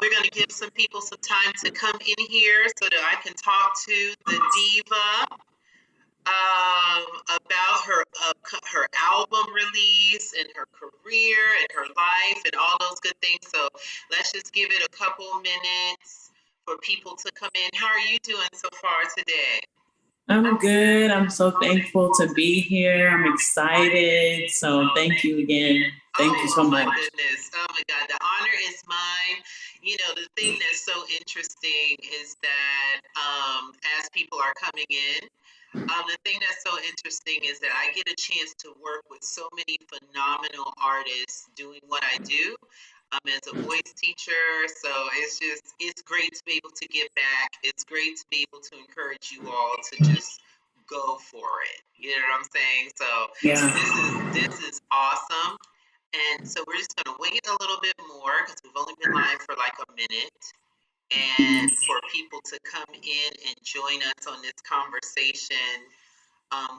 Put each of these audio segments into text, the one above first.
We're going to give some people some time to come in here so that I can talk to the diva about her album release and her career and her life and all those good things. So let's just give it a couple minutes for people to come in. How are you doing so far today? I'm good. I'm so thankful to be here. I'm excited. So thank you again. Thank you so much. Oh my goodness. Oh my God. The honor is mine. You know, the thing that's so interesting is that as people are coming in, the thing that's so interesting is that I get a chance to work with so many phenomenal artists doing what I do as a voice teacher. So it's great to be able to give back. It's great to be able to encourage you all to just go for it. You know what I'm saying? So Yeah. this is awesome. And so we're just going to wait a little bit more because we've only been live for like a minute. And for people to come in and join us on this conversation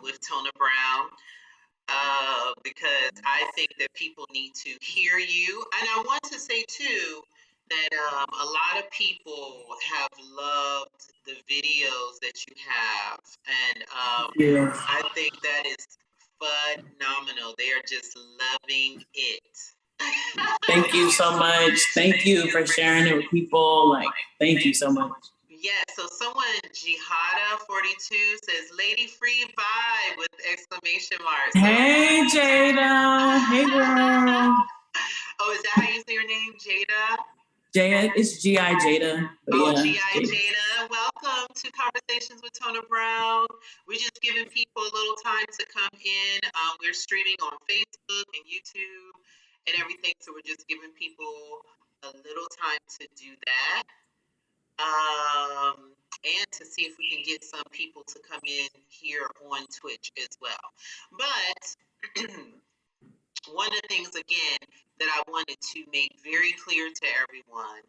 with Tona Brown, because I think that people need to hear you. And I want to say too that a lot of people have loved the videos that you have, and Yeah. I think that is phenomenal. They are just loving it. Thank you so much. Thank you for sharing it with people. Like, thank you so much. Yeah, so someone, Jihada42 says, Lady Free Vibe with exclamation marks. Hey, Jada. Hey, girl. Oh, is that how you say your name, Jada? Jada, it's G.I. Jada. Oh, Yeah. G.I. Jada. Welcome to Conversations with Tona Brown. We're just giving people a little time to come in. We're streaming on Facebook and YouTube and everything, so we're just giving people a little time to do that. And to see if we can get some people to come in here on Twitch as well. But one of the things, again, that I wanted to make very clear to everyone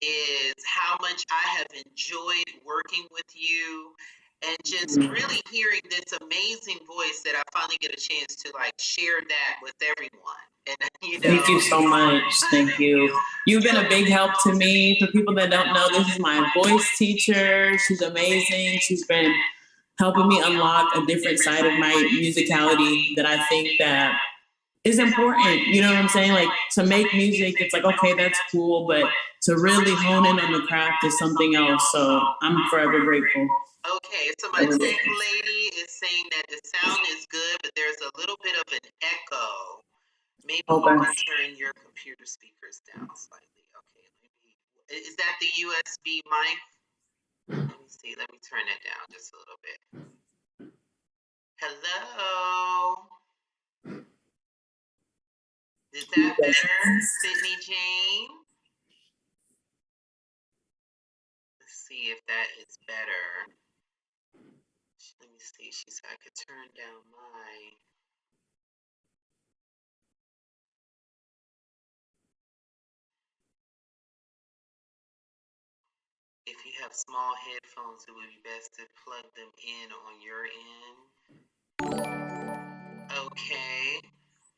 is how much I have enjoyed working with you and just really hearing this amazing voice that I finally get a chance to like share that with everyone. And Thank you so much. Thank you. You've been a big help to me. For people that don't know, this is my voice teacher. She's amazing. She's been helping me unlock a different side of my musicality that I think that is important. You know what I'm saying? Like, to make music, it's like, okay, that's cool, but to really hone in on the craft is something else. So I'm forever grateful. Okay, so my tech lady is saying that the sound is good, but there's a little bit of an echo. Maybe you can turn your computer speakers down slightly. Okay, maybe. Is that the USB mic? Let me see. Let me turn it down just a little bit. Hello? Is that better, Sydney Jane? Let's see if that is better. Let me see. She said I could turn down my... If you have small headphones, it would be best to plug them in on your end. Okay.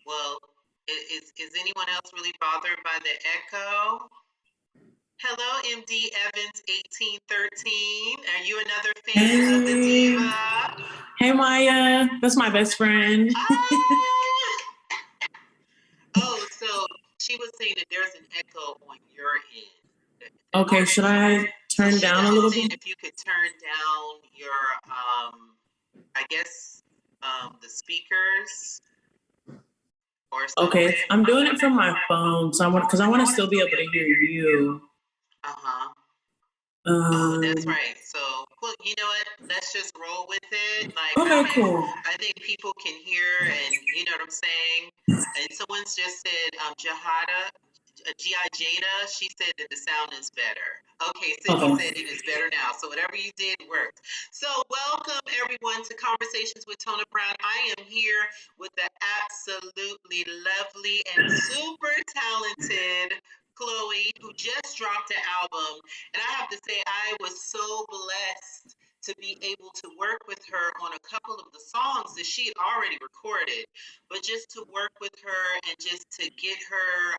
Well, is anyone else really bothered by the echo? Hello, MD Evans 1813. Are you another fan of the diva? Hey, Maya. That's my best friend. Oh, so she was saying that there's an echo on your end. Okay, should I turn down a little bit? If you could turn down your, I guess, the speakers. Or okay, I'm doing it from my phone, so because I want to still be able to hear you. Oh, that's right. So, well, you know what? Let's just roll with it. Like, okay, cool. I think people can hear, and you know what I'm saying. And someone's just said, Jihada, G.I. Jada. She said that the sound is better. Okay, Sydney said it is better now. So whatever you did worked. So welcome everyone to Conversations with Tona Brown. I am here with the absolutely lovely and super talented Chloe, who just dropped an album. And I have to say, I was so blessed to be able to work with her on a couple of the songs that she had already recorded, but just to work with her and just to get her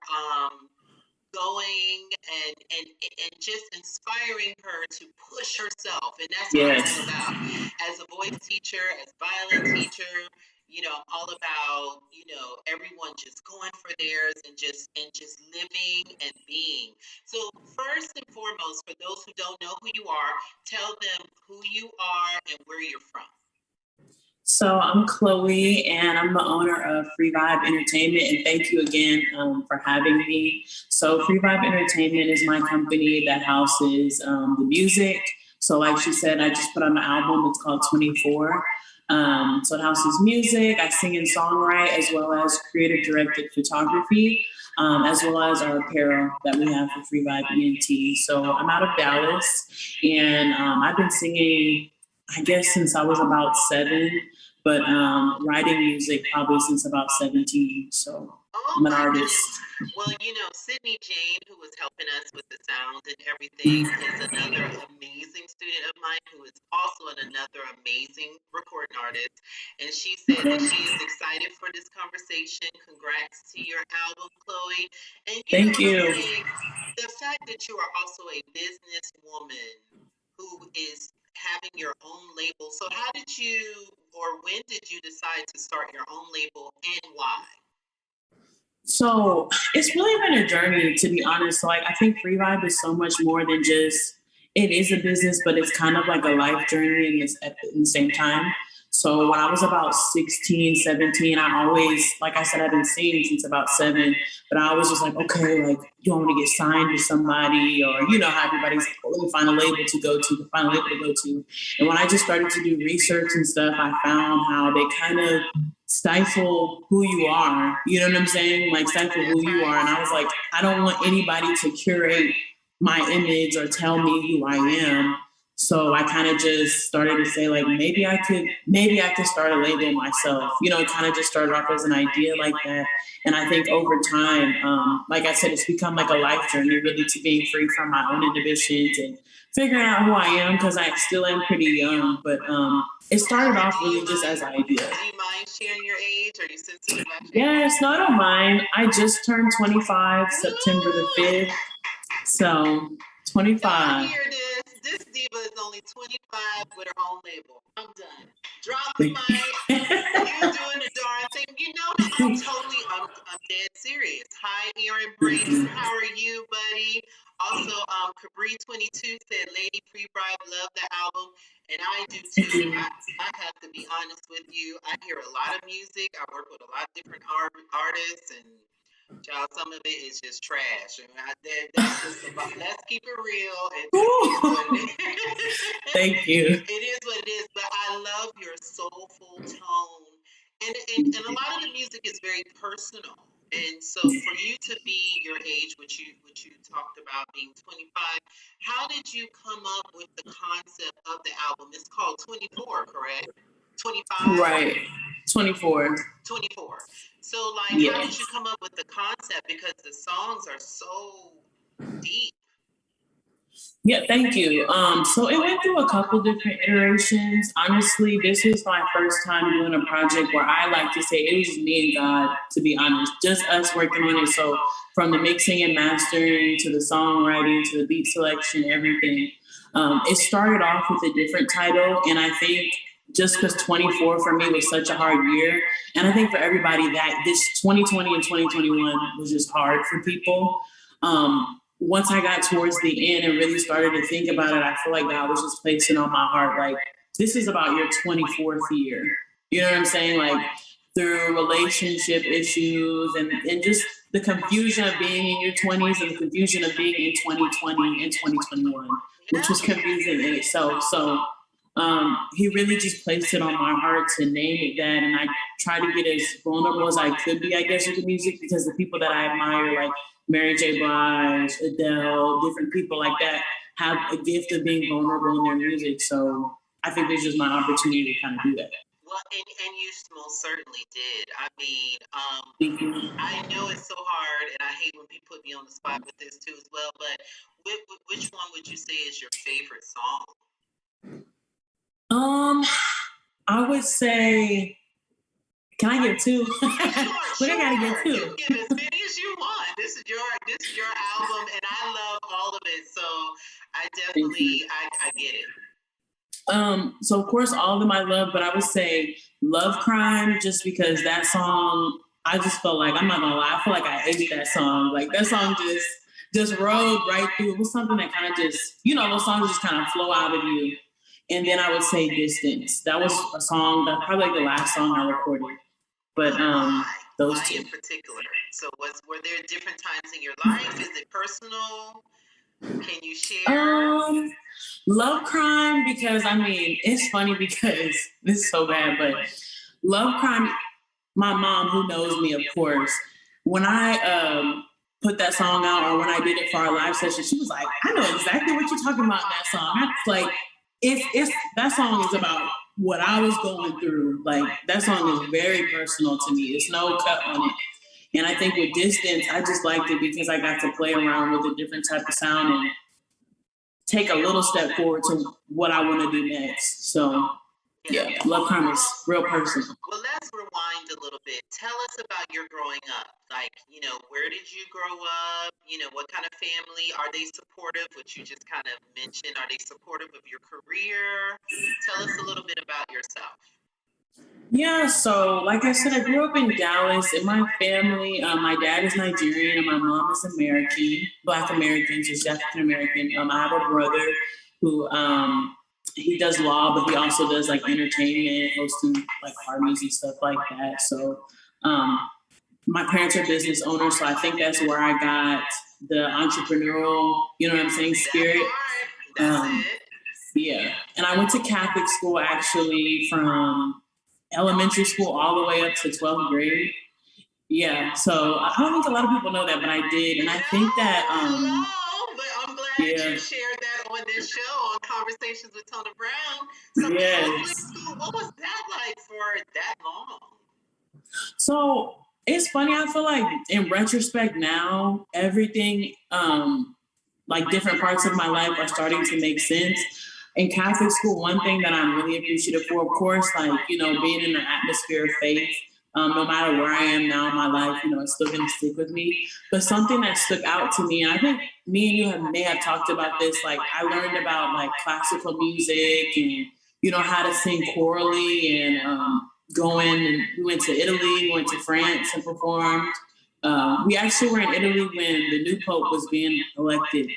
going and just inspiring her to push herself. And that's what I'm all about. As a voice teacher, as violin teacher, I'm all about, everyone just going for theirs and just living and being. So first and foremost, for those who don't know who you are, tell them who you are and where you're from. So I'm Chloe, and I'm the owner of Free Vibe Entertainment, and thank you again for having me. So Free Vibe Entertainment is my company that houses the music. So like she said, I just put on an album. It's called 24. So it houses music. I sing and songwrite, as well as creative directed photography, as well as our apparel that we have for Free Vibe ENT. So I'm out of Dallas, and I've been singing, I guess, since I was about 7, but writing music probably since about 17. So I'm an artist. Well, Sydney Jane, who was helping us with the sound and everything, is another amazing student of mine who is also another amazing recording artist. And she said that she is excited for this conversation. Congrats to your album, Chloe. And thank you. The fact that you are also a businesswoman who is having your own label. So how did you, or when did you decide to start your own label, and why? So it's really been a journey, to be honest. So, like, I think Free Vibe is so much more than just, it is a business, but it's kind of like a life journey at the same time. So when I was about 16, 17, I always, like I said, I've been singing since about 7, but I was just like, okay, like, you want me to get signed to somebody, or, how everybody's like, oh, let me find a label to go to, find a label to go to. And when I just started to do research and stuff, I found how they kind of stifle who you are. You know what I'm saying? Like, stifle who you are. And I was like, I don't want anybody to curate my image or tell me who I am. So I kind of just started to say, like, maybe I could start a label myself. It kind of just started off as an idea like that. And I think over time, like I said, it's become like a life journey, really, to being free from my own inhibitions and figuring out who I am, because I still am pretty young. But it started off really just as an idea. Do you mind sharing your age? Are you sensitive about Yes, no, I don't mind. I just turned 25 September the 5th. So 25. Hear this. This diva is only 25 with her own label. I'm done. Drop the mic. You're doing the darn thing. I'm dead serious. Hi, Aaron Brady. How are you, buddy? Also, Cabri 22 said, Lady Free Vibe, love the album. And I do too. I have to be honest with you. I hear a lot of music. I work with a lot of different artists, and child, some of it is just trash. That's just let's keep it real. It is what it is. Thank you. It is what it is. But I love your soulful tone, and a lot of the music is very personal. And so, for you to be your age, which you talked about being 25, how did you come up with the concept of the album? It's called 24, correct? 25. Right. 24. 24. So, like, yes. How did you come up with the concept? Because the songs are so deep. Yeah, thank you. So it went through a couple different iterations. Honestly, this was my first time doing a project where I like to say it was just me and God, to be honest, just us working on it. So from the mixing and mastering to the songwriting to the beat selection, everything. It started off with a different title, and I think just because 24 for me was such a hard year, and I think for everybody that this 2020 and 2021 was just hard for people. Once I got towards the end and really started to think about it, I feel like God was just placing on my heart, like, this is about your 24th year. You know what I'm saying? Like, through relationship issues and just the confusion of being in your 20s and the confusion of being in 2020 and 2021, which was confusing in itself. So he really just placed it on my heart to name it that. And I try to get as vulnerable as I could be, I guess, with the music, because the people that I admire, like Mary J. Blige, Adele, different people like that, have a gift of being vulnerable in their music. So I think this is my opportunity to kind of do that. Well, and you most certainly did. I mean, I know it's so hard, and I hate when people put me on the spot with this too as well, but which one would you say is your favorite song? I would say, can I get two? Sure. I gotta get two. You can give as many as you want. This is your album, and I love all of it. So I get it. So of course all of them I love, but I would say Love Crime, just because that song, I just felt like, I'm not gonna lie, I feel like I ate that song. Like that song just rode right through. It was something that kind of just, those songs just kind of flow out of you. And then I would say Distance. That was a song that probably like the last song I recorded. But those why two in particular? So were there different times in your life? Is it personal? Can you share? Love Crime, because it's funny because this is so bad, but Love Crime, my mom, who knows me, of course, when I put that song out, or when I did it for our live session, she was like, I know exactly what you're talking about in that song. That's like, it's that song is about what I was going through. Like that song is very personal to me. It's no cut on it. And I think with Distance, I just liked it because I got to play around with a different type of sound and take a little step forward to what I want to do next. So yeah, Love Crime is real personal. Well, let's rewind a little bit. Tell us about your growing up. Like, where did you grow up? What kind of family? Are they supportive, which you just kind of mentioned? Are they supportive of your career? Tell us a little bit about yourself. Yeah, so like I said, I grew up in Dallas. In my family, my dad is Nigerian and my mom is American, Black American, just African American. I have a brother who he does law, but he also does like entertainment, hosting like parties and stuff like that. So my parents are business owners, so I think that's where I got the entrepreneurial, spirit. Yeah, and I went to Catholic school actually from elementary school all the way up to 12th grade. Yeah, so I don't think a lot of people know that, but I did, and I think that but I'm glad you shared that on this show on Conversations with Tona Brown. So Catholic school, what was that like for that long? So it's funny. I feel like in retrospect now, everything, like different parts of my life are starting to make sense. In Catholic school, one thing that I'm really appreciative for, of course, like, being in the atmosphere of faith, no matter where I am now in my life, it's still going to stick with me. But something that stuck out to me, and I think me and you may have talked about this, like I learned about like classical music and, how to sing chorally and we went to Italy, we went to France and performed. We actually were in Italy when the new Pope was being elected.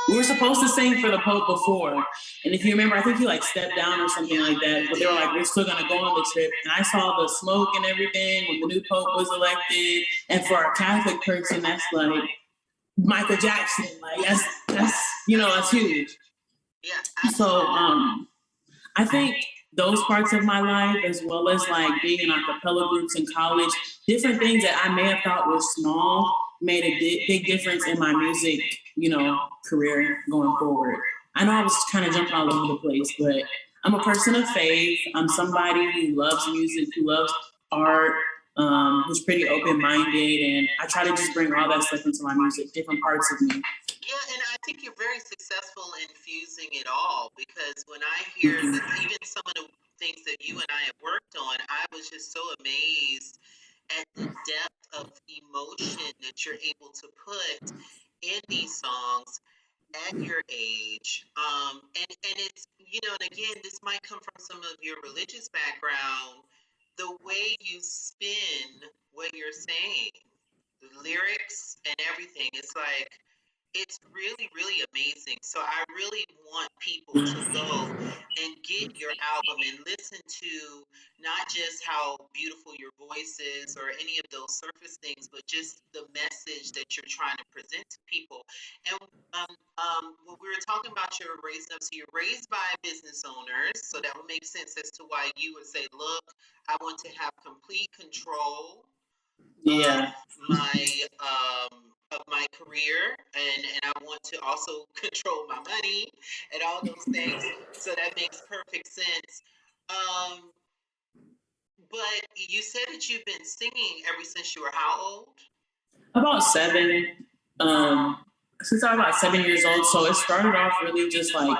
We were supposed to sing for the Pope before. And if you remember, I think he like stepped down or something like that. But they were like, we're still going to go on the trip. And I saw the smoke and everything when the new Pope was elected. And for a Catholic person, that's like Michael Jackson. Like that's huge. Yeah. So I think those parts of my life, as well as like being in a cappella groups in college, different things that I may have thought were small made a big difference in my music, career going forward. I know I was kind of jumping all over the place, but I'm a person of faith. I'm somebody who loves music, who loves art, who's pretty open-minded, and I try to just bring all that stuff into my music, different parts of me. Yeah, and I think you're very successful in fusing it all, because when I hear even some of the things that you and I have worked on, I was just so amazed at the depth of emotion that you're able to put in these songs at your age. And it's, and again, this might come from some of your religious background, the way you spin what you're saying, the lyrics and everything. It's like, it's really, really amazing. So I really want people to go and get your album and listen to not just how beautiful your voice is or any of those surface things, but just the message that you're trying to present to people. And when we were talking about your raising up, so you're raised by business owners, so that would make sense as to why you would say, look, I want to have complete control of my career, and I want to also control my money and all those things. So that makes perfect sense. But you said that you've been singing ever since you were how old? About 7. Since I was about 7 years old. So it started off really just like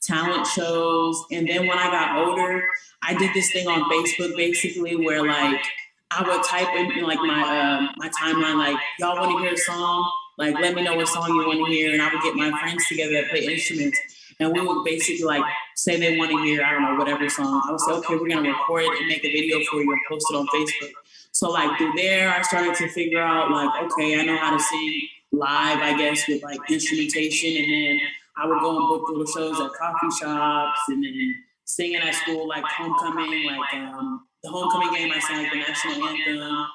talent shows, and then when I got older, I did this thing on Facebook basically where like I would type in like my timeline, like, y'all want to hear a song? Like, let me know what song you want to hear, and I would get my friends together that play instruments, and we would basically like say they want to hear, I don't know, whatever song. I would say, okay, we're gonna record it and make a video for you and post it on Facebook. So like through there, I started to figure out like, okay, I know how to sing live, I guess, with like instrumentation, and then I would go and book little shows at coffee shops, and then singing at school, like homecoming, like the homecoming game, I sang like the national anthem,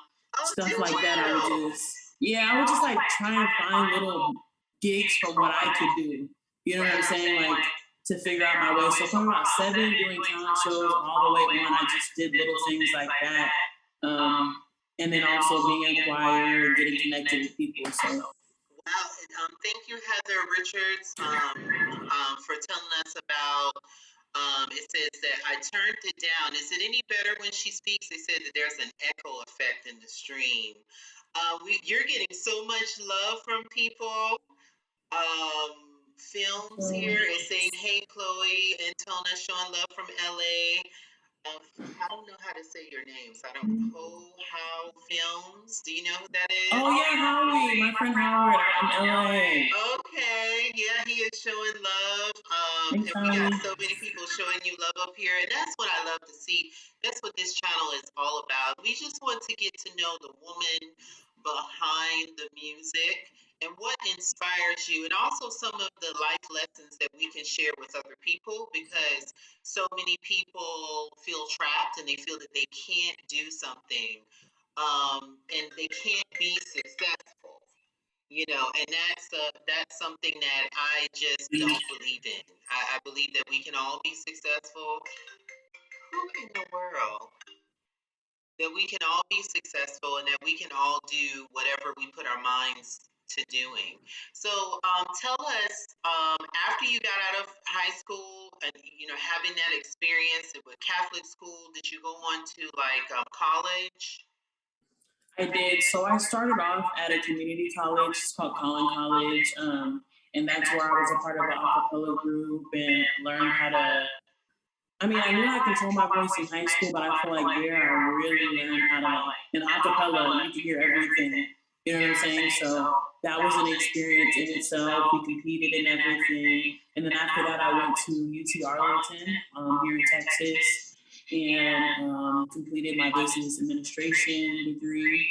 stuff like that. I would just, yeah, I would just like try and find little gigs from what I could do. You know what I'm saying? Like to figure out my way. So from about 7 doing talent shows all the way on, I just did little things like that. And then also being in choir and getting connected with people. So wow. Thank you, Heather Richards, for telling us about. It says that I turned it down. Is it any better when she speaks? They said that there's an echo effect in the stream. You're getting so much love from people. Films here is saying, "Hey, Chloe and Tona, showing love from LA." I don't know how to say your names. I don't. How Films. Do you know who that is? Oh yeah, Howie, my friend Howard out in LA. Okay, yeah, he is showing love. And we got so many people showing you love up here, and that's what I love to see. That's what this channel is all about. We just want to get to know the woman behind the music and what inspires you, and also some of the life lessons that we can share with other people, because so many people feel trapped and they feel that they can't do something, and they can't be successful, and that's something that I just don't believe in. I believe that we can all be successful. Who in the world? That we can all be successful and that we can all do whatever we put our minds to doing. So tell us, after you got out of high school and having that experience with Catholic school, did you go on to like college? I did. So I started off at a community college. It's called Collin College, and that's where I was a part of the acapella group and learned how to. I mean, I knew how to control my voice in high school, but I feel like there I really learned how to like in acapella you can hear everything. You know what I'm saying? So that was an experience in itself. We competed in everything, and then after that, I went to UT Arlington here in Texas and completed my business administration degree.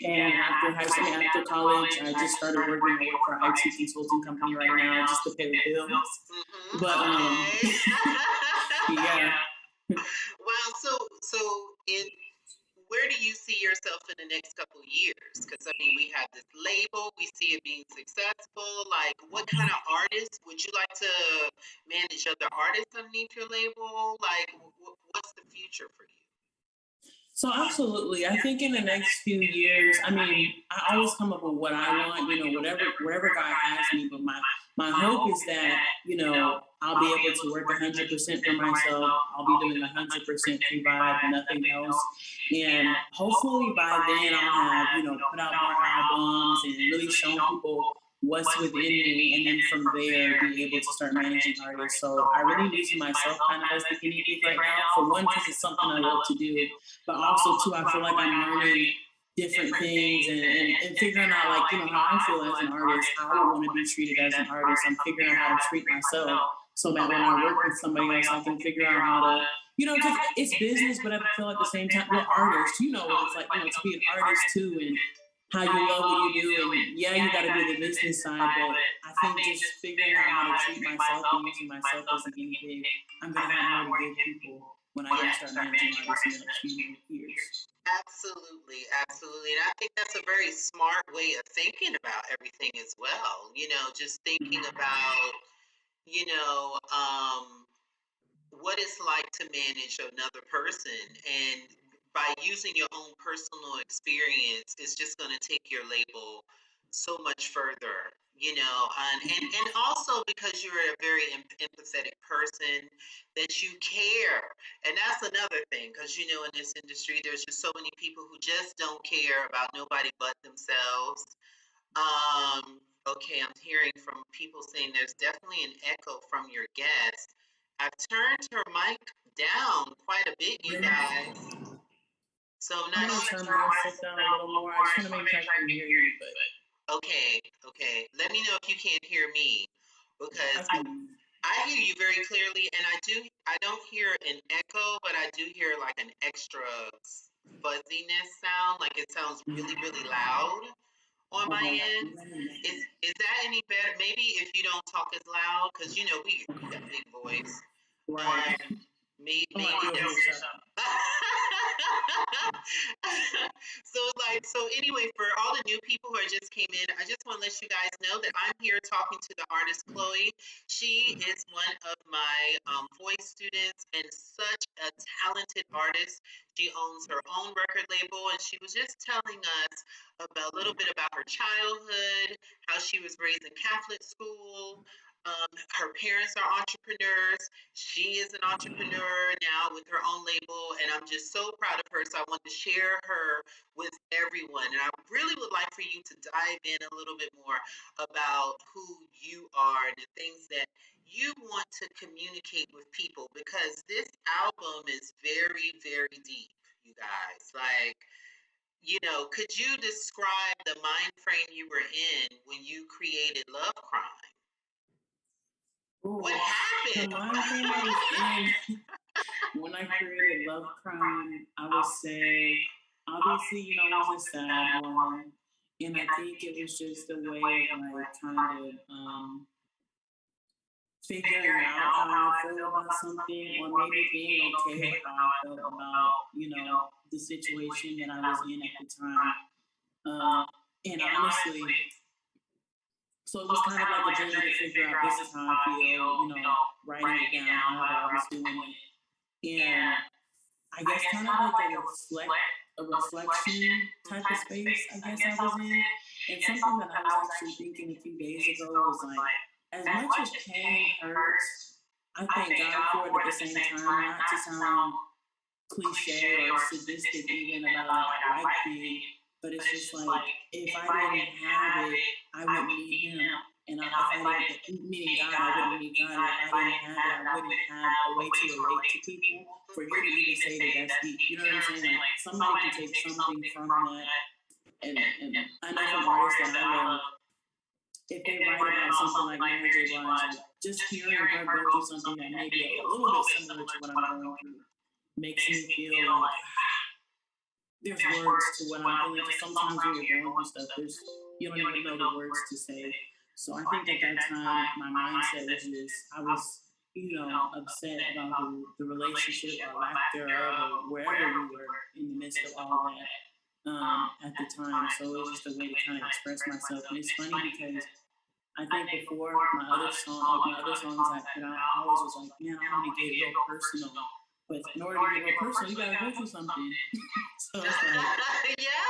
And after high school, after college, I just started working. I work for an IT consulting company right now just to pay the bills. Mm-hmm. But yeah. Wow. So where do you see yourself in the next couple of years? Because I mean, we have this label, we see it being successful. Like, what kind of artists would you like to manage? Other artists underneath your label? Like, what's the future for you? So absolutely, I think in the next few years, I mean, I always come up with what I want, wherever God has me. But my hope is that I'll be able to work 100% for myself. I'll be doing 100% free vibe, nothing else, and hopefully by then I'll have put out more albums and really show people what's within me, and then from there be able to start managing artists. So I really use myself kind of as the guinea pig right now. For one, because it's something I love to do, but also too, I feel like I'm learning different things and figuring out like how I feel as an artist, how I want to be treated as an artist. I'm figuring out how to treat myself so that when I work with somebody else, I can figure out how to because it's business, but I feel at the same time we're artists. What it's like to be an artist too, and how you love what you do. And yeah, you got to do the business side, but I think just figuring out how to treat myself and using myself as a guinea pig, I'm gonna have more to give people when I do start managing artists in the next few years. Absolutely, absolutely. And I think that's a very smart way of thinking about everything as well. Just thinking about, you know, um, what it's like to manage another person. And by using your own personal experience, it's just going to take your label so much further, and also because you're a very empathetic person, that you care. And that's another thing, because in this industry there's just so many people who just don't care about nobody but themselves. Okay, I'm hearing from people saying there's definitely an echo from your guest. I've turned her mic down quite a bit, you guys. So I'm I'm not gonna sure. turn my stuff down a little more. I just want to make sure I can hear you, but Okay, okay. Let me know if you can't hear me, because I can. I hear you very clearly, and I don't hear an echo, but I do hear like an extra fuzziness sound, like it sounds really, really loud on my end. Is that any better? Maybe if you don't talk as loud, because you know you got a big voice. Right. Maybe I do that's. hear So anyway, for all the new people who just came in, I just want to let you guys know that I'm here talking to the artist Chloe. She is one of my voice students and such a talented artist. She owns her own record label, and she was just telling us about a little bit about her childhood, how she was raised in Catholic school. Her parents are entrepreneurs. She is an entrepreneur now with her own label, and I'm just so proud of her. So I want to share her with everyone. And I really would like for you to dive in a little bit more about who you are and the things that you want to communicate with people, because this album is very, very deep, you guys. Like, could you describe the mind frame you were in when you created Love Crime? Ooh, What the happened? mind frame I was in when I created Love Crime, I would say, obviously, I was a sad woman. And I think it was just a way of like kind of figuring out how I feel about something, or maybe being okay with how I felt about, the situation that I was in at the time. And honestly, so it was kind of like a journey to figure out this is how I feel, writing it down, however I was doing it. And I guess kind of like a reflection type of space, I guess I was in. And something that I was actually thinking a few days ago was like, as much as pain hurts, I thank God for it at the same time, not to sound cliche or sadistic even about like I like pain, but it's just like if I didn't have it, I wouldn't need him. And if I didn't, meaning God, I wouldn't need God. And if I didn't have it, I wouldn't have a way to relate to people. For you to even say that that's deep, you know what I'm saying? Like somebody can take something from that, and I know from artists that I love, if they write about something like Mary J. Blige, like just hearing her go through something that may be a little bit similar to what I'm going through makes me feel like there's words to what I'm feeling. Because sometimes when you're going through stuff, you don't even know the words to say. So I think at that time, my mindset was just, I was, upset about the relationship or lack thereof, or wherever we were in the midst of all that at the time. So it was just a way to kind of express myself. And it's funny because I think before my other songs I put out, I always was like, man, I want to get real personal. But in order to get real personal, you gotta go through something. So it's like,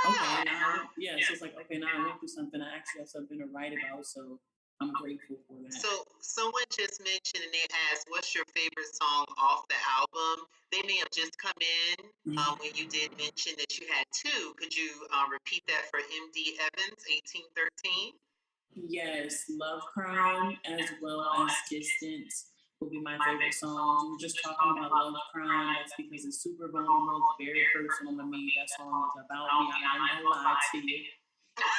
okay, now, so it's like, okay, now I went through something. I actually have something to write about, so I'm grateful for that. So someone just mentioned and they asked, "What's your favorite song off the album?" They may have just come in when you did mention that you had two. Could you repeat that for MD Evans, 1813? Yes, Love Crime as well as Distance will be my favorite songs. We were just talking about Love Crime. That's because it's super vulnerable. It's very personal to me. That song is about me. I'm not gonna lie to you.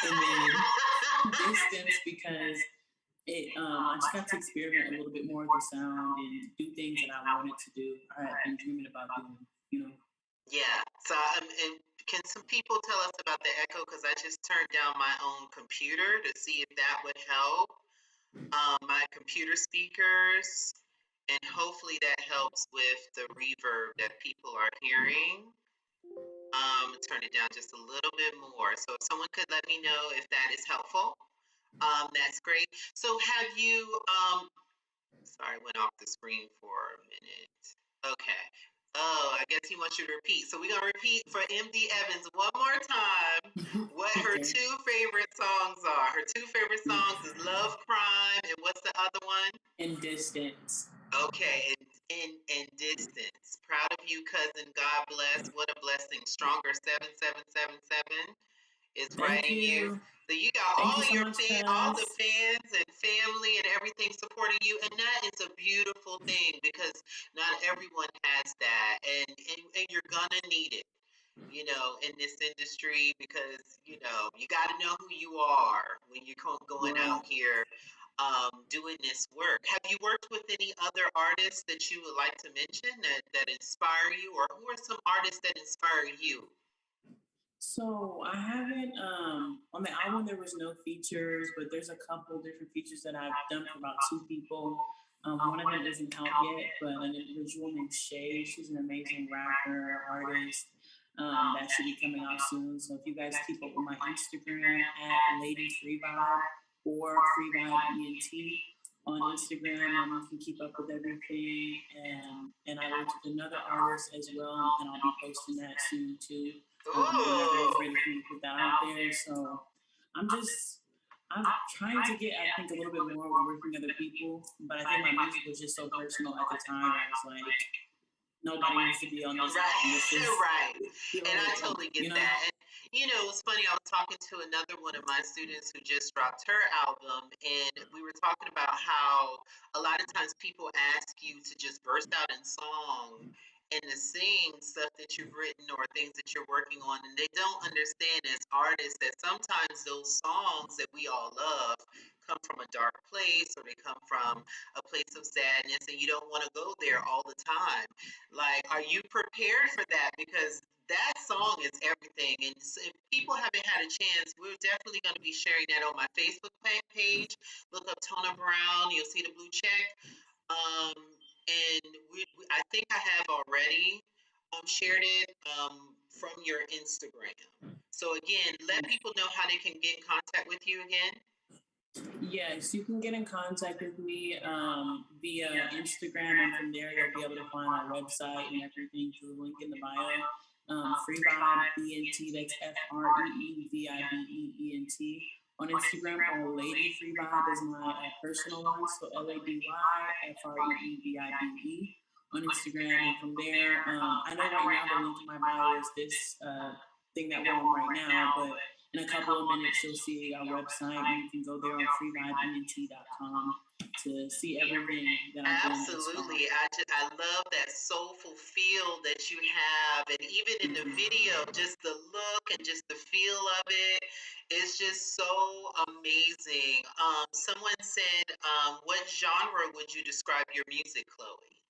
And then Distance because I just got to experiment a little bit more with the sound and do things that I wanted to do. I had been dreaming about doing. Yeah. So, and can some people tell us about the echo? Because I just turned down my own computer to see if that would help. My computer speakers, and hopefully that helps with the reverb that people are hearing. Turn it down just a little bit more. So if someone could let me know if that is helpful, that's great. So have you, sorry, went off the screen for a minute. Okay. Oh, I guess he wants you to repeat. So we're going to repeat for MD Evans one more time what her two favorite songs are. Her two favorite songs is Love Crime, and what's the other one? And Distance. Okay, and Distance. Proud of you, cousin. God bless. What a blessing. Stronger 7777 is writing you. So you got all your all the fans and family and everything supporting you, and that is a beautiful thing because not everyone has that, and you're gonna need it. you know, in this industry because, you know, you got to know who you are when you're going out here doing this work. Have you worked with any other artists that you would like to mention that inspire you, or who are some artists that inspire you? So I haven't on the album there was no features, but there's a couple different features that I've done for about two people. One of them isn't out yet, but an individual named Shay, she's an amazing rapper, artist. That should be coming out soon. So if you guys keep up with my Instagram at Lady Free Vibe or Free Vibe ENT on Instagram, you can keep up with everything. And I worked with another artist as well, and I'll be posting that soon too. Whenever it's ready for me to put that out there. So I'm just I'm trying to get, I think, a little bit more with working with other people, but I think my music was just so personal at the time. I was like, nobody needs to be on this. Right. And I totally get you know? that. And you know, it's funny, I was talking to another one of my students who just dropped her album, and we were talking about how a lot of times people ask you to just burst out in song and to sing stuff that you've written or things that you're working on, and they don't understand as artists that sometimes those songs that we all love come from a dark place, or they come from a place of sadness, and you don't want to go there all the time. Like, are you prepared for that? Because that song is everything. And if people haven't had a chance, we're definitely going to be sharing that on my Facebook page. Look up Tona Brown. You'll see the blue check. And I think I have already shared it from your Instagram. So again, let people know how they can get in contact with you again. Yes, you can get in contact with me via Instagram, and from there you'll be able to find our website and everything through the link in the bio. Free Vibe ENT, that's FREEVIBEENT on Instagram, or Lady Free Vibe is my personal one, so LADYFREEVIBE on Instagram. And from there, I know right now the link in my bio is this thing that we're on right now, but in a couple of minutes, you'll see our website, and you can go there on freevibeent.com to see everything that I'm doing. Absolutely. I love that soulful feel that you have. And even in the video, just the look and just the feel of it is just so amazing. Someone said, what genre would you describe your music, Chloe?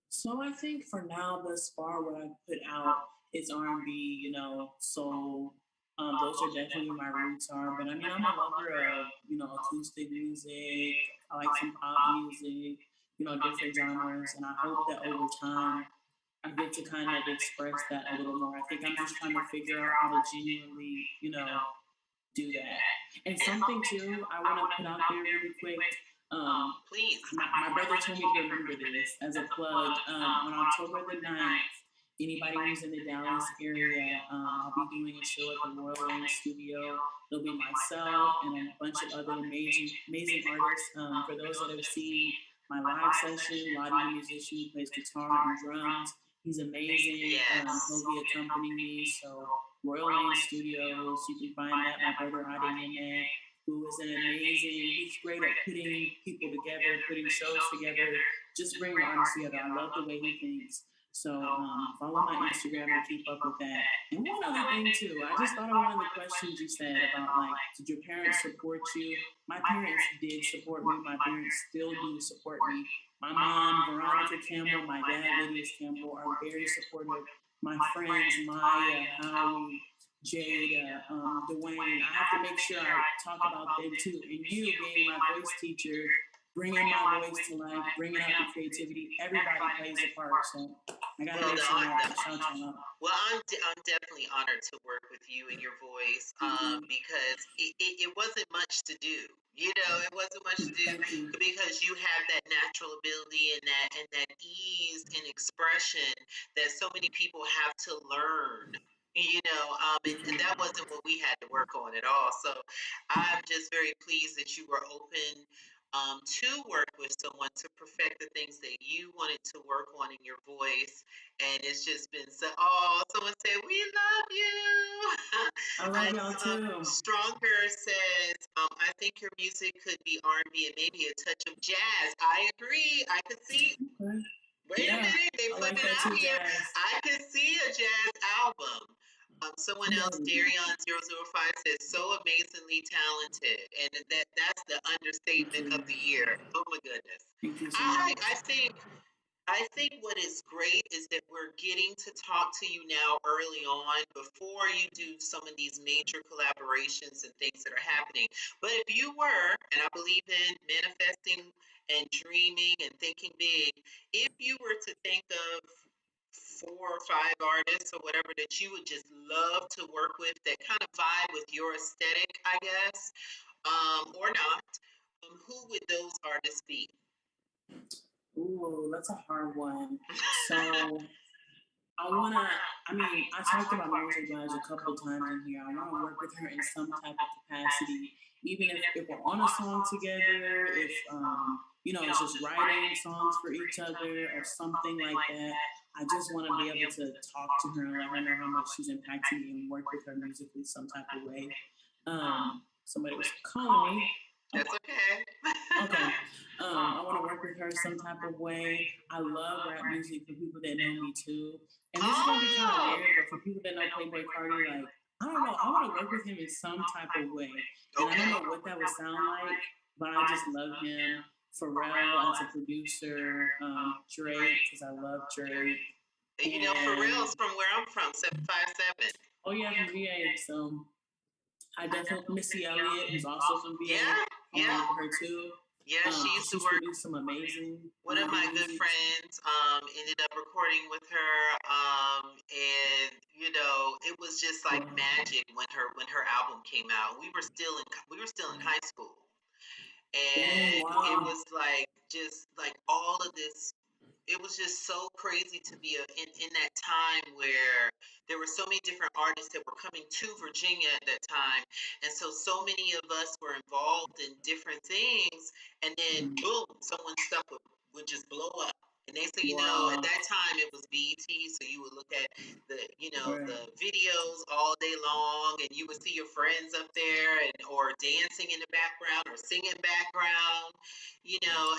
So I think for now, thus far, what I've put out is R&B, you know, soul. Those are definitely where my roots are. But I mean, I'm a lover of, you know, acoustic music. I like some pop music, you know, different genres. And I hope that over time, I get to kind of express that a little more. I think I'm just trying to figure out how to genuinely, you know, do that. And something too, I want to put out there really quick. Please. My brother told me to remember this as a plug. On October the 9th, anybody who's in the Dallas area, I'll be doing a show at the Royal Lane Studio. There'll be myself and a bunch of other amazing artists. For those that have seen my live session, Lottie, the musician, who plays guitar and drums, he's amazing. He'll be accompanying me. So Royal Lane Studios, you can find that. My brother Adi in there, who is an amazing, he's great at putting people together, putting shows together, just bringing artists together. I love the way he thinks. So follow my Instagram to keep up with that. And one other thing too, I just thought of one of the questions you said about, like, did your parents support you? My parents did support me. My parents still do support me. My mom, Veronica Campbell, my dad, Lydius Campbell, are very supportive. My friends, Maya, Howie, Jada, Dwayne, I have to make sure I talk about them too. And you being my voice teacher, bringing my voice to life, bringing out the creativity, everybody plays a part. So I got to make sure I shout you out. Well, I'm definitely honored to work with you and your voice because it wasn't much to do. You know, it wasn't much to do because you have that natural ability and that ease in expression that so many people have to learn. You know, and that wasn't what we had to work on at all. So I'm just very pleased that you were open to work with someone to perfect the things that you wanted to work on in your voice. And it's just been so, oh, someone said, we love you. I love y'all too. Stronger says, I think your music could be R&B and maybe a touch of jazz. I agree. I could see. Okay. Wait a minute, they I like flipping that out too, here. jazz. I can see a jazz album. Someone else, Darion005, says, so amazingly talented. And that's the understatement of the year. Oh my goodness. Thank you so I, much. I think I think what is great is that we're getting to talk to you now early on before you do some of these major collaborations and things that are happening. But if you were, and I believe in manifesting and dreaming and thinking big, if you were to think of 4 or 5 artists or whatever that you would just love to work with that kind of vibe with your aesthetic, I guess, or not, who would those artists be? Ooh, that's a hard one. So I talked about Mary J. Blige a couple of times in here. I want to work with her in some type of capacity, even if we're on a song together, if, it's just writing songs for each other or something like that. I just want to be able to talk to her and let her know how much she's impacting me and work with her musically some type of way. Somebody was calling me. That's okay. Okay. I want to work with her some type of way. I love rap music for people that know me too. And this is going to be kind of weird, but for people that know Playboy Cardi, like, I don't know, I want to work with him in some type of way. And I don't know what that would sound like, but I just love him. Pharrell as a producer, Drake, because I love Drake. And you know, Pharrell's from where I'm from, 757. Oh, yeah, from VA. So I definitely, Missy Elliott, who's also from VA. Yeah, I want her too. Yeah, she used to work. Produced some amazing. One of my good friends ended up recording with her, and it was just like magic when her album came out. We were still in high school, and it was like just like all of this. It was just so crazy to be in that time where there were so many different artists that were coming to Virginia at that time. And so many of us were involved in different things. And then, boom, someone's stuff would just blow up. And next thing you know, at that time it was BET, so you would look at the videos all day long, and you would see your friends up there, or dancing in the background or singing background,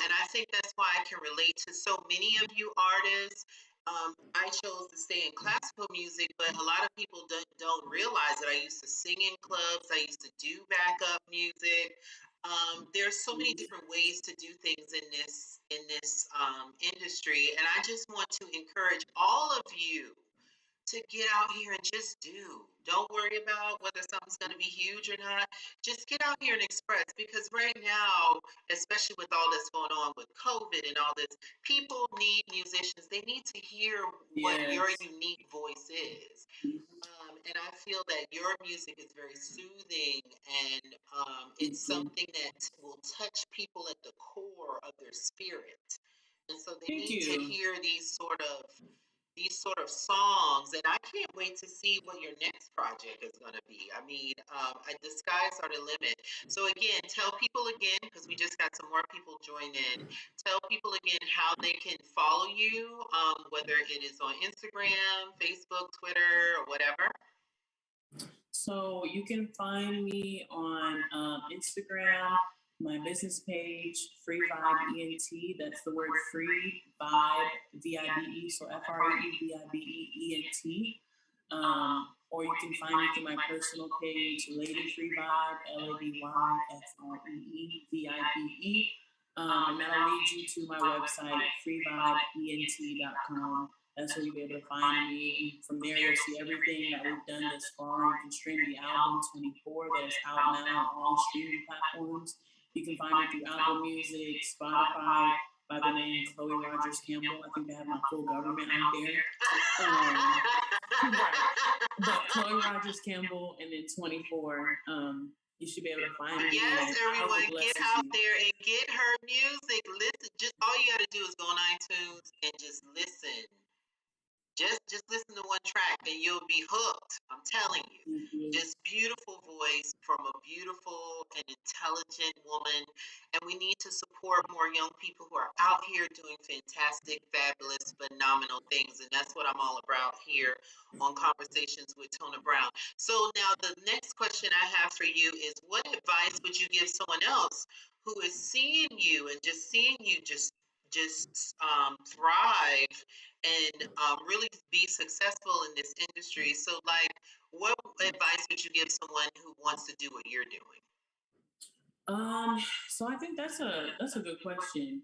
And I think that's why I can relate to so many of you artists. I chose to stay in classical music, but a lot of people don't realize that I used to sing in clubs. I used to do backup music. There's so many different ways to do things in this industry, and I just want to encourage all of you to get out here and just do. Don't worry about whether something's going to be huge or not. Just get out here and express, because right now, especially with all that's going on with COVID and all this, people need musicians. They need to hear what your unique voice is. And I feel that your music is very soothing, and it's something that will touch people at the core of their spirit. And so they need to hear these sort of songs, and I can't wait to see what your next project is going to be. I mean, the skies are the limit. So again, tell people again, because we just got some more people join in. Tell people again how they can follow you, whether it is on Instagram, Facebook, Twitter, or whatever. So you can find me on Instagram, my business page, Free Vibe ENT. That's the word free, vibe, VIBE. So FREEVIBEENT. Or you can find me through my personal page, Lady Free Vibe, LADYFREEVIBE. And that'll lead you to my website, freevibeent.com. That's where you'll be able to find me. From there, you'll see everything that we've done thus far. You can stream the album 24 that's out now on all streaming platforms. You can find me through Apple Music, Spotify, by the name Chloe Rogers Campbell. I think they have my full government out there. But Chloe Rogers Campbell, and then 24. You should be able to find me. Yes, everyone, get out there and get her music. Listen, just all you got to do is go on iTunes and just listen. Just listen to one track and you'll be hooked. I'm telling you. Mm-hmm. Just beautiful voice from a beautiful and intelligent woman. And we need to support more young people who are out here doing fantastic, fabulous, phenomenal things. And that's what I'm all about here on Conversations with Tona Brown. So now the next question I have for you is, what advice would you give someone else who is seeing you and just just thrive and really be successful in this industry. So, like, what advice would you give someone who wants to do what you're doing? So I think that's a good question.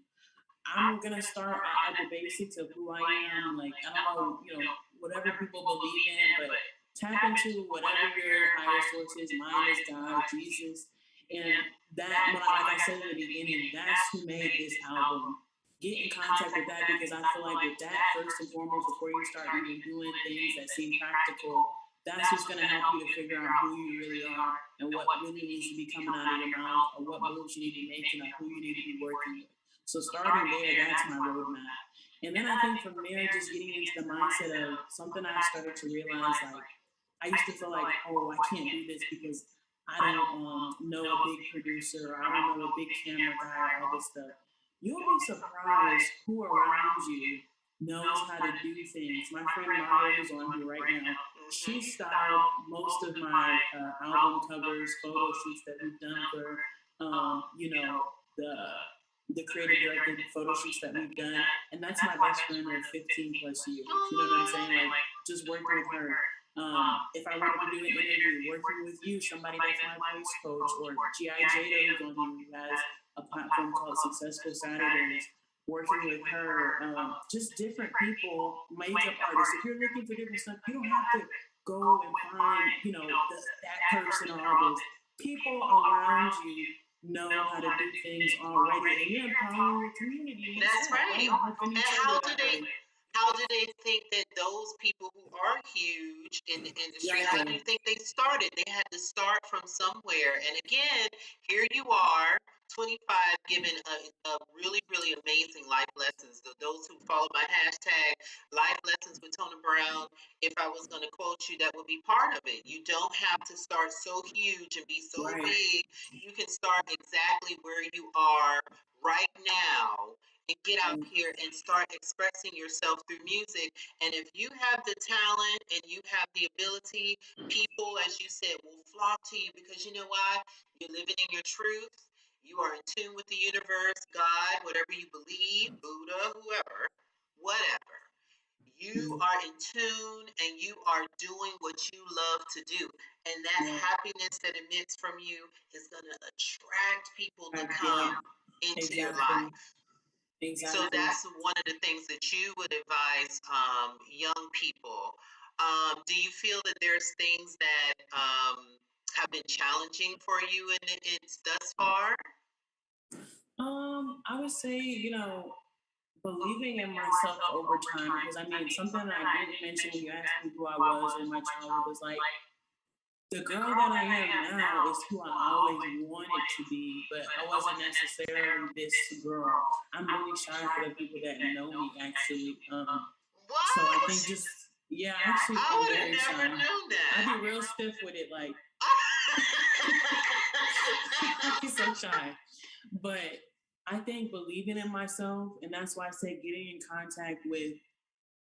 I'm gonna start at the basics of who I am. Like I don't know, whatever people believe in, but tap into whatever your higher source is. Mine is God, Jesus, and that when like I said in the beginning, that's who made this album. Get in contact with that because I feel like with that first and foremost, before you start even doing things that seem practical, that's what's gonna help you to figure out who you really are and what really needs to be coming out of your mouth or what moves you need to be making or who you need to be working with. So starting there, that's my roadmap. And then I think from there, just getting into the mindset of something I started to realize, like I used to feel like, oh, I can't do this because I don't know a big producer or I don't know a big camera guy or all this stuff. You'll be surprised who around you knows how to do things. My friend Maya, who's on here right now, she styled most of my album covers, photo shoots that we've done for, the creative directed photo shoots that we've done. And that's my best friend of 15 plus years. You know what I'm saying? Like just working with her. If I wanted to do an interview, working with you, somebody that's my voice coach, or G.I. Jada, who's on here, who has a platform called Successful Saturdays, working with her, just different people, makeup artists. If you're looking for different stuff, you don't have to go and find, that person or all this. People around you know how to do things already, and you're empowering your community. That's right. And How do they? how do they think that those people who are huge in the industry, how do you think they started? They had to start from somewhere. And again, here you are, 25, giving a really, really amazing life lessons. Those who follow my hashtag, Life Lessons with Tona Brown, if I was going to quote you, that would be part of it. You don't have to start so huge and be so big. You can start exactly where you are right now and get out here and start expressing yourself through music. And if you have the talent and you have the ability, people, as you said, will flock to you because you know why? You're living in your truth. You are in tune with the universe, God, whatever you believe, Buddha, whoever, whatever. You are in tune and you are doing what you love to do. And that happiness that emits from you is going to attract people to come into your life. Exactly. So that's one of the things that you would advise young people. Do you feel that there's things that have been challenging for you in it's thus far? I would say, believing in myself over time, because I mean, something that I didn't mention when you asked me who I was in my childhood was like, the girl that I am now is who I always wanted to be, but I wasn't necessarily this girl. I'm really shy for the people that know me, actually. What? So I think just, actually, I I'm would very have never shy. known that. I'd be real stiff with it, like, I'd be so shy. But I think believing in myself, and that's why I say getting in contact with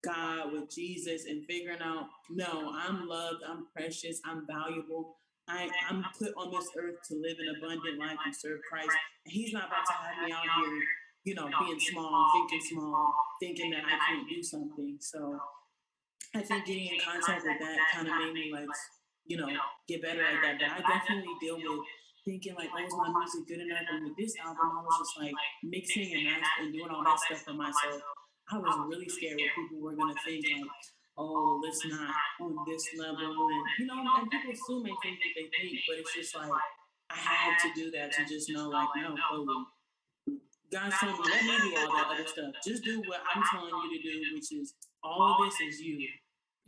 God, with Jesus, and figuring out, no, I'm loved, I'm precious, I'm valuable. I'm put on this earth to live an abundant life and serve Christ. And He's not about to have me out here, being small, thinking that I can't do something. So I think getting in contact with that kind of made me like, get better at that. But I definitely deal with thinking like, oh, is my music good enough? And with this album, I was just like mixing and mastering and doing all that stuff for myself. I was really scared what people were gonna think like, oh, it's not on this level, and and people still may think what they think, but it's just like I had to do that to just know like, no, Chloe, God's telling me, let me do all that other stuff. Just do what I'm telling you to do, which is all of this is you.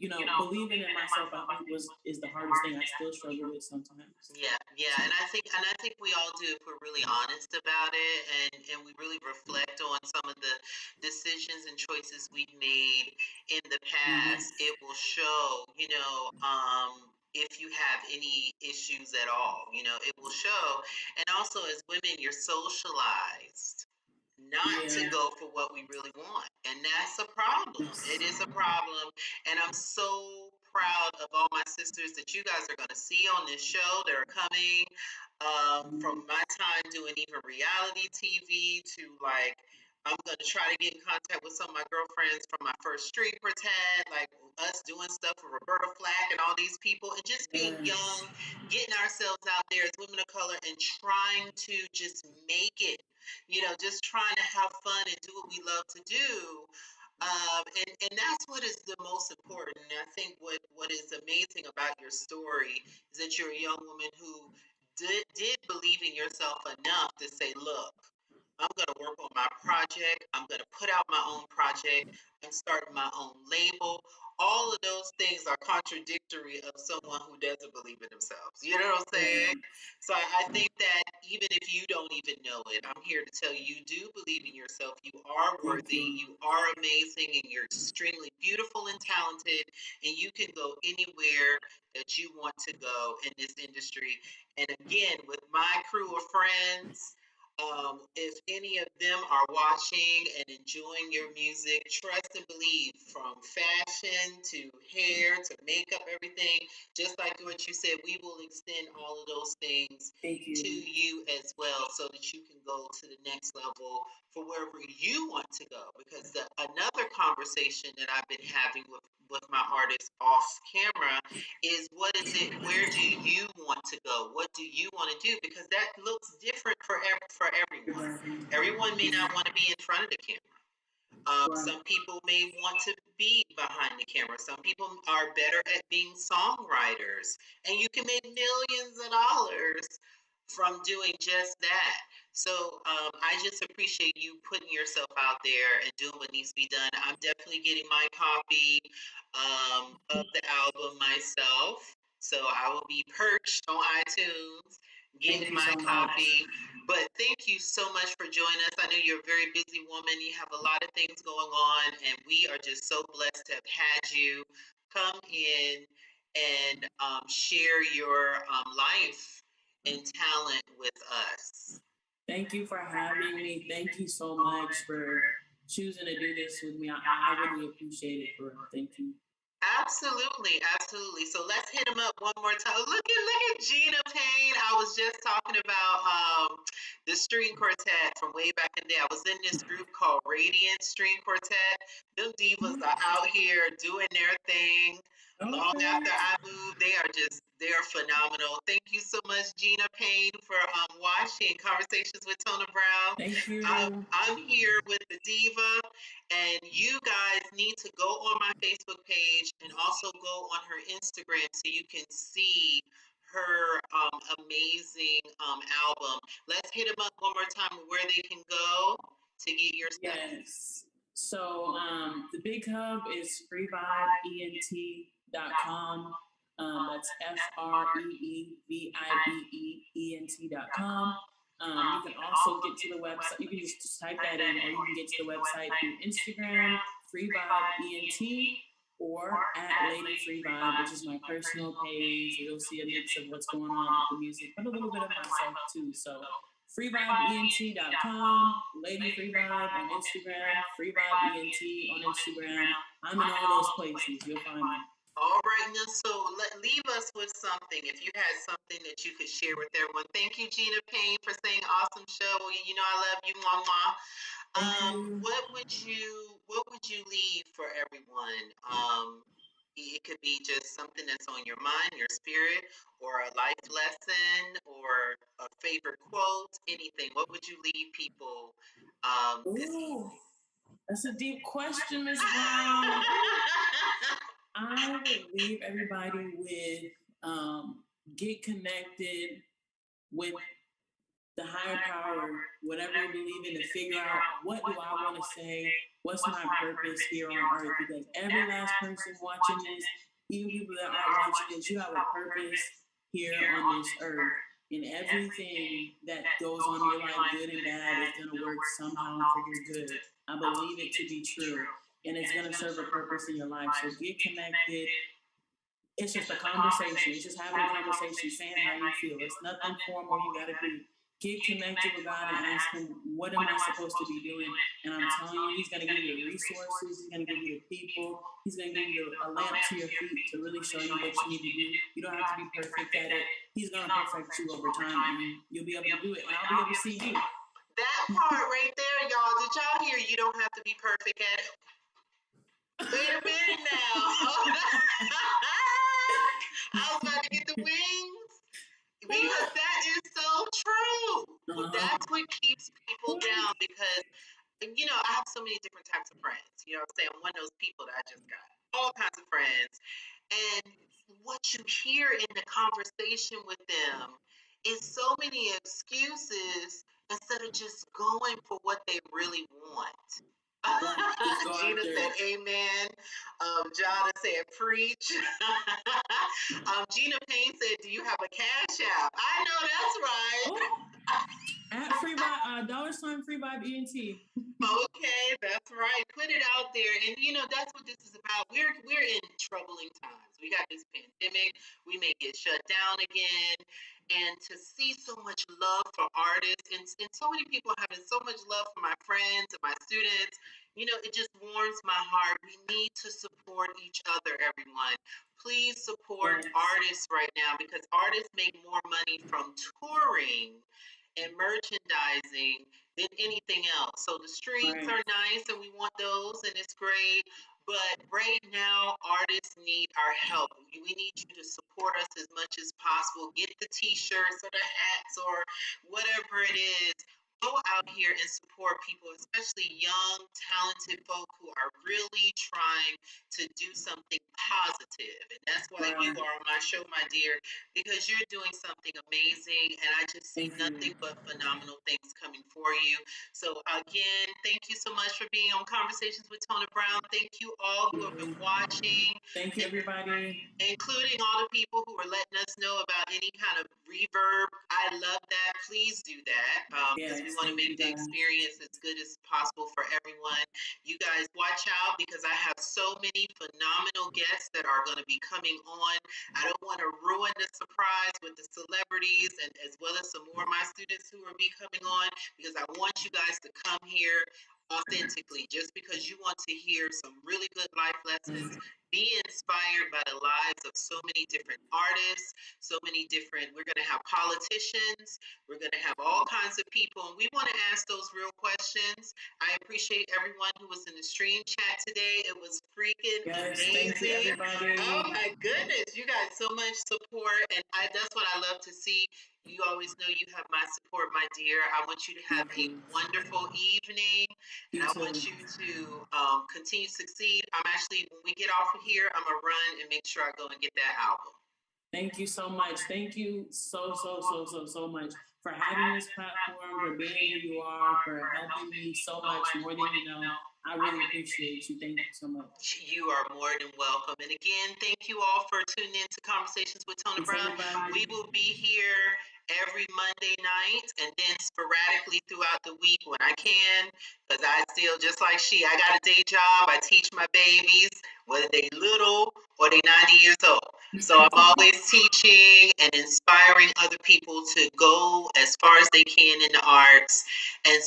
Believing in myself, I think is the hardest thing I still struggle with sometimes. Yeah, and I think we all do if we're really honest about it and we really reflect on some of the decisions and choices we've made in the past. It will show, if you have any issues at all, it will show. And also as women, you're socialized not to go for what we really want. And that's a problem. It is a problem. And I'm so proud of all my sisters that you guys are going to see on this show that are coming from my time doing even reality TV to like I'm gonna try to get in contact with some of my girlfriends from my first string quartet, like us doing stuff with Roberta Flack and all these people, and just being young, getting ourselves out there as women of color, and trying to just make it. Just trying to have fun and do what we love to do. And that's what is the most important. And I think what is amazing about your story is that you're a young woman who did believe in yourself enough to say, look, I'm going to work on my project. I'm going to put out my own project. I'm starting my own label. All of those things are contradictory of someone who doesn't believe in themselves. You know what I'm saying? So I think that even if you don't even know it, I'm here to tell you do believe in yourself. You are worthy. You are amazing, and you're extremely beautiful and talented, and you can go anywhere that you want to go in this industry. And again, with my crew of friends, if any of them are watching and enjoying your music, trust and believe, from fashion to hair to makeup, everything, just like what you said, we will extend all of those things to you as well, so that you can go to the next level for wherever you want to go. Because another conversation that I've been having with my artists off camera is, what is it, where do you want to go, what do you want to do, because that looks different for everyone. Everyone may not want to be in front of the camera. Some people may want to be behind the camera. Some people are better at being songwriters, and you can make millions of dollars from doing just that. So I just appreciate you putting yourself out there and doing what needs to be done. I'm definitely getting my copy of the album myself. So I will be perched on iTunes getting my copy. But thank you so much for joining us. I know you're a very busy woman. You have a lot of things going on, and we are just so blessed to have had you come in and share your life and talent with us. Thank you for having me. Thank you so much for choosing to do this with me. I really appreciate it, for real. Thank you. Absolutely, absolutely. So let's hit him up one more time. Look at Gina Payne. I was just talking about the string quartet from way back in the day. I was in this group called Radiant String Quartet. Them divas are out here doing their thing. Long after I moved, they are phenomenal. Thank you so much, Gina Payne, for watching Conversations with Tona Brown. Thank you. I'm here with the diva, and you guys need to go on my Facebook page and also go on her Instagram so you can see her amazing album. Let's hit them up one more time where they can go to get your stuff. Yes. So the big hub is freevibeent.com. That's FREEVIBEENT.com. You can also get to the website. You can just type that in, or you can get to the website through Instagram, freevibeent, or at Lady Free Vibe, which is my personal page. You'll see a mix of what's going on with the music, but a little bit of myself too. So freevibeent.com, Lady Free Vibe on Instagram, freevibeent on Instagram. I'm in all those places. You'll find me. All right, now, so leave us with something. If you had something that you could share with everyone. Thank you, Gina Payne, for saying awesome show. You know I love you, Mama. What would you leave for everyone? It could be just something that's on your mind, your spirit, or a life lesson, or a favorite quote, anything. What would you leave people this evening? That's a deep question, Ms. Brown. I would leave everybody with get connected with the higher power, whatever you believe in, to figure out, what do I want to say? What's my purpose here on earth? Because every last person watching this, even people that aren't watching this, you have a purpose here on this earth. And everything that goes on in your life, good and bad, is going to work somehow for your good. I believe it to be true. And it's going to serve a purpose in your life. So get connected. It's just a conversation. It's just having a conversation, saying how you feel. It's nothing formal you got to do. Get connected with God and ask Him, what am I supposed to be doing? And I'm telling you, He's going to give you the resources. He's going to give you the people. He's going to give you a lamp to your feet to really show you what you need to do. You don't have to be perfect at it. He's going to perfect you over time, and you'll be able to do it. And I'll be able to see you. That part right there, y'all. Did y'all hear? You don't have to be perfect at it. Wait a minute now. I was about to get the wings because that is so true. That's what keeps people down because, I have so many different types of friends. You know what I'm saying? I'm one of those people that I just got all kinds of friends. And what you hear in the conversation with them is so many excuses instead of just going for what they really want. Gina said amen. Jada said preach. Gina Payne said, do you have a cash app? I know that's right. At free vibe, $ free vibe ENT. Okay, that's right. Put it out there. And that's what this is about. We're in troubling times. We got this pandemic. We may get shut down again. And to see so much love for artists and so many people having so much love for my friends and my students, it just warms my heart. We need to support each other, everyone. Please support artists right now because artists make more money from touring and merchandising than anything else. So the streams are nice and we want those and it's great. But right now, artists need our help. We need you to support us as much as possible. Get the t-shirts or the hats or whatever it is. Go out here and support people, especially young, talented folk who are really trying to do something positive. And that's why you are on my show, my dear, because you're doing something amazing. And I just see nothing but phenomenal things coming for you. So again, thank you so much for being on Conversations with Tona Brown. Thank you all who have been watching. Thank you, everybody. Including all the people who are letting us know about any kind of reverb. I love that. Please do that because we want to make the experience as good as possible for everyone. You guys watch out because I have so many phenomenal guests that are going to be coming on. I don't want to ruin the surprise with the celebrities and as well as some more of my students who will be coming on because I want you guys to come here authentically just because you want to hear some really good life lessons. Be inspired by the lives of so many different artists, we're going to have politicians, we're going to have all kinds of people, and we want to ask those real questions. I appreciate everyone who was in the stream chat today. It was freaking amazing. Thank you, everybody. Oh my goodness, you guys so much support, and that's what I love to see. You always know you have my support, my dear. I want you to have a wonderful evening, and I want you to continue to succeed. I'm actually, when we get off of here, I'm going to run and make sure I go and get that album. Thank you so much. Thank you so much for having this platform, for being who you are, for helping me so much more than you know. I really appreciate you. Thank you so much. You are more than welcome. And again, thank you all for tuning in to Conversations with Tona Brown. We will be here every Monday night and then sporadically throughout the week when I can, because I still, just like I got a day job. I teach my babies, whether they little or they 90 years old. So I'm always teaching and inspiring other people to go as far as they can in the arts. And